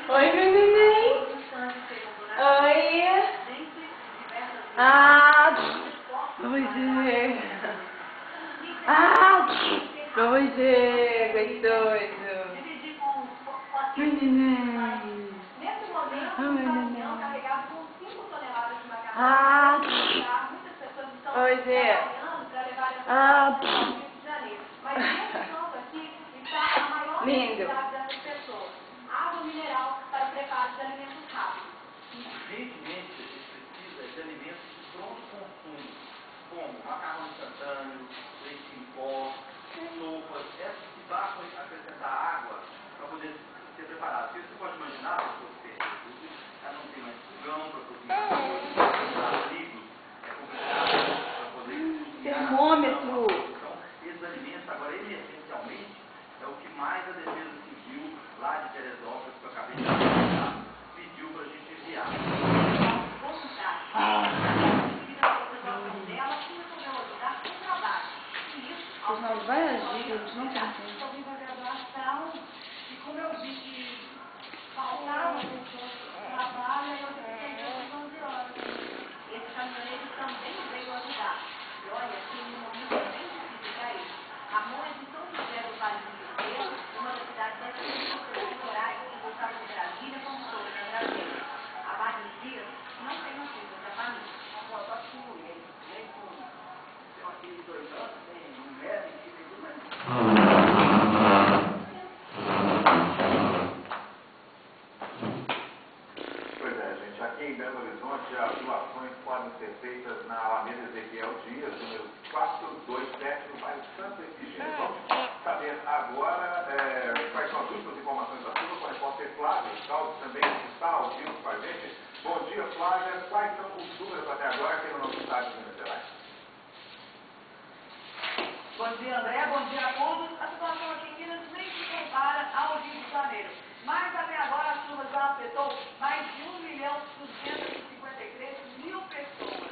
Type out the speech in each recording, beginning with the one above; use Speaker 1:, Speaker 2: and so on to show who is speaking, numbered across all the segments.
Speaker 1: Oi, meu neném. Oi. Ah, Rogério. Ah, Rogério, gostoso. Meu neném. Ah, meu neném. Ah, Rogério. Ah, lindo.
Speaker 2: Água mineral para preparo de alimentos rápidos.
Speaker 3: Urgentemente, a gente precisa de alimentos de pronto consumo, como macarrão instantâneo, leite em pó, sopas, essas que bastam acrescentar água para poder ser preparado. Porque você pode imaginar, se você tem tudo, já não tem mais fogão para cozinhar coisas, livros, é complicado para poder cozinhar.
Speaker 1: Termômetro.
Speaker 3: Então, esses alimentos, agora, emergencialmente, é o que mais a Defesa Civil, lá de Teresópolis, que eu acabei de falar, pediu para a gente enviar.
Speaker 1: Os novos vai agir, a gente não tem tempo.
Speaker 2: Eu vim da graduação e como eu vi que faltava pessoas que trabalham, eu fiquei 11 horas. Esse caminhoneiro também veio ajudar. E olha, tem um momento bem difícil para ele. A mãe de São José do Vale do Ribeiro, uma das cidades mais eleitorais que voltava de Brasília, como toda na Brasília. Há vários dias não tem notícias da família.
Speaker 3: Bom, eu acho que nem com aqueles 2 anos, nem um médico, nem tudo mais.
Speaker 4: Pois é, gente. Aqui em Belo Horizonte, as doações podem ser feitas na Alameda Ezequiel Dias, número 427, no bairro Santa Efigênia. Vamos saber agora quais são as últimas informações da turma com o repórter Flávio Caldo, também que está ao vivo com a gente. Bom dia, Flávia. Quais são os números até agora aqui no nosso estado de Minas Gerais?
Speaker 5: Bom dia, André. Bom dia a todos. A situação aqui em Minas nem se compara ao Rio de Janeiro. Mas até agora a chuva já afetou mais de 1.253.000 pessoas.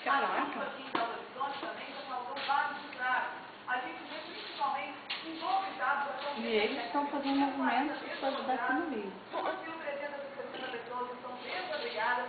Speaker 5: A chuva aqui em Belo Horizonte também já causou vários estragos. A gente vê principalmente em dois estados da
Speaker 1: E eles estão fazendo movimentos para ajudar aqui no Rio.
Speaker 5: Como aqui o 360 pessoas estão desabrigadas